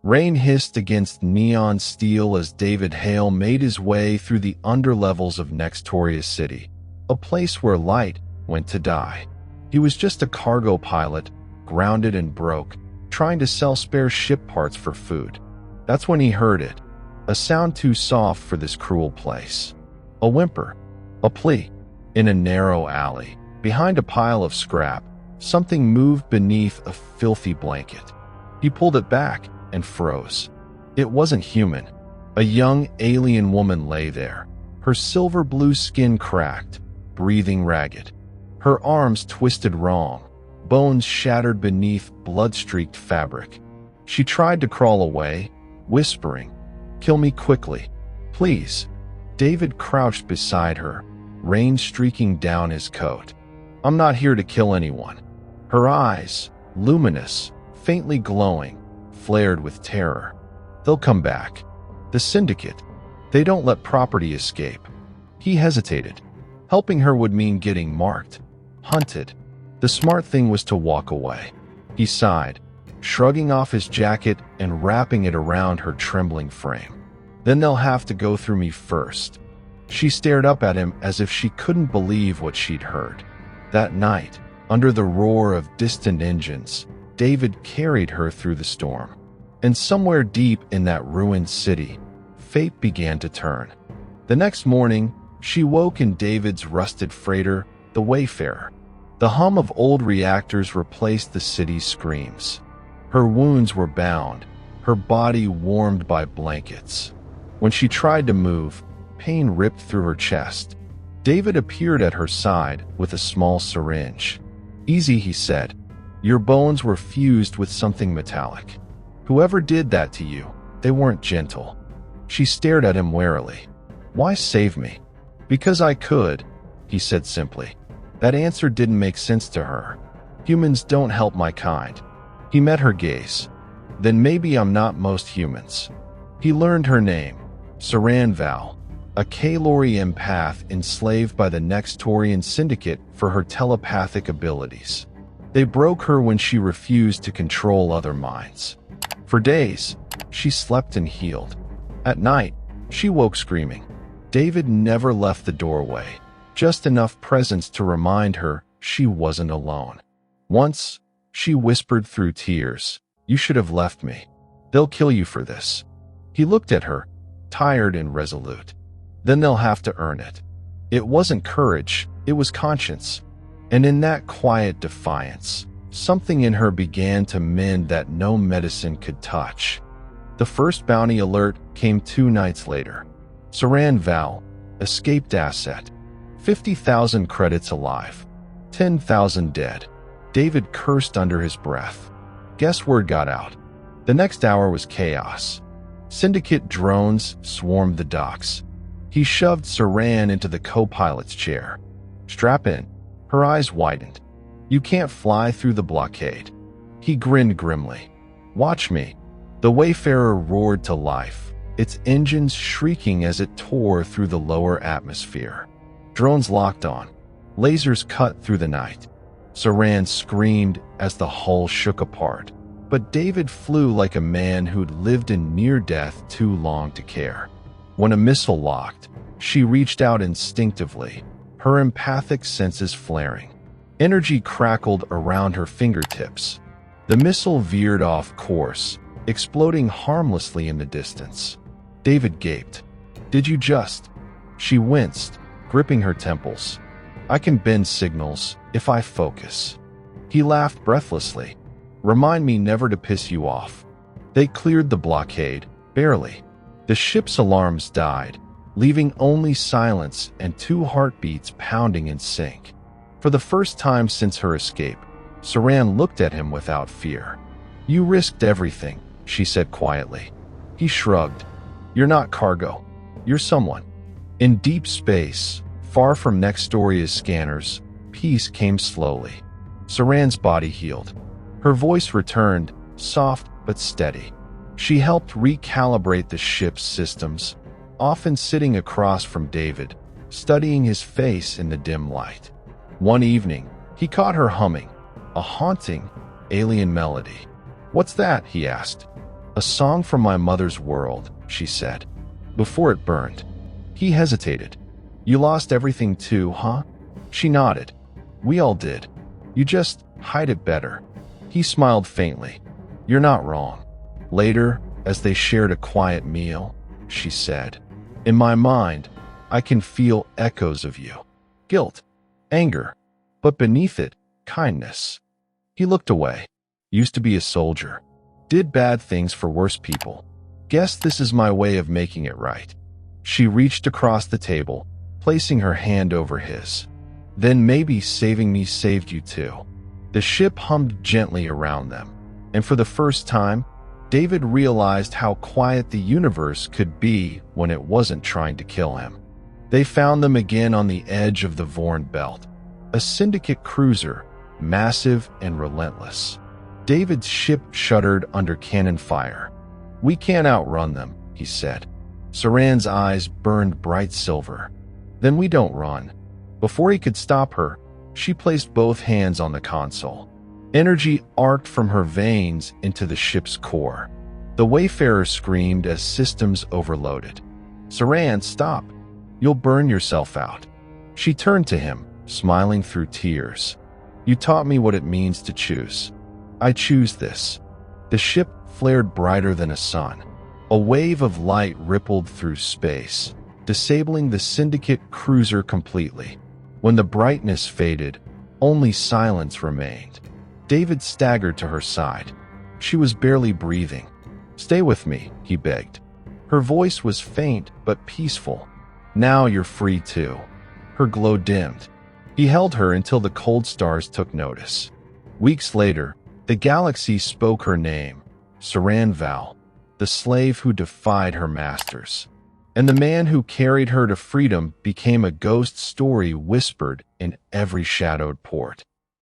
Rain hissed against neon steel as David Hale made his way through the underlevels of Nextoria City, a place where light went to die. He was just a cargo pilot, grounded and broke, trying to sell spare ship parts for food. That's when he heard it, a sound too soft for this cruel place. A whimper, a plea. In a narrow alley, behind a pile of scrap, something moved beneath a filthy blanket. He pulled it back and froze. It wasn't human. A young alien woman lay there, her silver blue skin cracked, breathing ragged. Her arms twisted wrong, bones shattered beneath blood-streaked fabric. She tried to crawl away, whispering, "Kill me quickly, please." David crouched beside her, rain streaking down his coat. "I'm not here to kill anyone." Her eyes, luminous, faintly glowing, flared with terror. "They'll come back. The Syndicate. They don't let property escape." He hesitated. Helping her would mean getting marked, hunted. The smart thing was to walk away. He sighed, shrugging off his jacket and wrapping it around her trembling frame. "Then they'll have to go through me first." She stared up at him as if she couldn't believe what she'd heard. That night, under the roar of distant engines, David carried her through the storm. And somewhere deep in that ruined city, fate began to turn. The next morning, she woke in David's rusted freighter, the Wayfarer. The hum of old reactors replaced the city's screams. Her wounds were bound, her body warmed by blankets. When she tried to move, pain ripped through her chest. David appeared at her side with a small syringe. "Easy," he said. "Your bones were fused with something metallic. Whoever did that to you, they weren't gentle." She stared at him warily. "Why save me?" "Because I could," he said simply. That answer didn't make sense to her. Humans don't help my kind. He met her gaze. "Then maybe I'm not most humans." He learned her name, Saran Val, a Kalori empath enslaved by the Nextorian Syndicate for her telepathic abilities. They broke her when she refused to control other minds. For days, she slept and healed. At night, she woke screaming. David never left the doorway, just enough presence to remind her she wasn't alone. Once, she whispered through tears, "You should have left me. They'll kill you for this." He looked at her, tired and resolute. "Then they'll have to earn it." It wasn't courage, it was conscience. And in that quiet defiance, something in her began to mend that no medicine could touch. The first bounty alert came 2 nights later. Saran Val, escaped asset. 50,000 credits alive. 10,000 dead. David cursed under his breath. Guess word got out. The next hour was chaos. Syndicate drones swarmed the docks. He shoved Saran into the co-pilot's chair. "Strap in." Her eyes widened. "You can't fly through the blockade." He grinned grimly. "Watch me." The Wayfarer roared to life, its engines shrieking as it tore through the lower atmosphere. Drones locked on. Lasers cut through the night. Saran screamed as the hull shook apart. But David flew like a man who'd lived in near death too long to care. When a missile locked, she reached out instinctively, her empathic senses flaring. Energy crackled around her fingertips. The missile veered off course, exploding harmlessly in the distance. David gaped. "Did you just?" She winced, gripping her temples. "I can bend signals if I focus." He laughed breathlessly. "Remind me never to piss you off." They cleared the blockade, barely. The ship's alarms died, leaving only silence and 2 heartbeats pounding in sync. For the first time since her escape, Saran looked at him without fear. "You risked everything," she said quietly. He shrugged. "You're not cargo. You're someone." In deep space, far from Nextoria's scanners, peace came slowly. Saran's body healed. Her voice returned, soft but steady. She helped recalibrate the ship's systems, often sitting across from David, studying his face in the dim light. One evening, he caught her humming, a haunting, alien melody. "What's that?" he asked. A song from my mother's world, she said, before it burned. He hesitated. You lost everything too, huh? She nodded. We all did. You just hide it better. He smiled faintly. You're not wrong. Later, as they shared a quiet meal, she said, in my mind, I can feel echoes of you. Guilt, anger, but beneath it, kindness. He looked away. Used to be a soldier. Did bad things for worse people. Guess this is my way of making it right. She reached across the table, placing her hand over his. Then maybe saving me saved you too. The ship hummed gently around them, and for the first time, David realized how quiet the universe could be when it wasn't trying to kill him. They found them again on the edge of the Vorn Belt, a syndicate cruiser, massive and relentless. David's ship shuddered under cannon fire. We can't outrun them, he said. Saran's eyes burned bright silver. Then we don't run. Before he could stop her, she placed both hands on the console. Energy arced from her veins into the ship's core. The Wayfarer screamed as systems overloaded. Saran, stop. You'll burn yourself out. She turned to him, smiling through tears. You taught me what it means to choose. I choose this. The ship flared brighter than a sun. A wave of light rippled through space, disabling the syndicate cruiser completely. When the brightness faded, only silence remained. David staggered to her side. She was barely breathing. Stay with me, he begged. Her voice was faint but peaceful. Now you're free too. Her glow dimmed. He held her until the cold stars took notice. Weeks later, the galaxy spoke her name, Saran Val, the slave who defied her masters. And the man who carried her to freedom became a ghost story whispered in every shadowed port.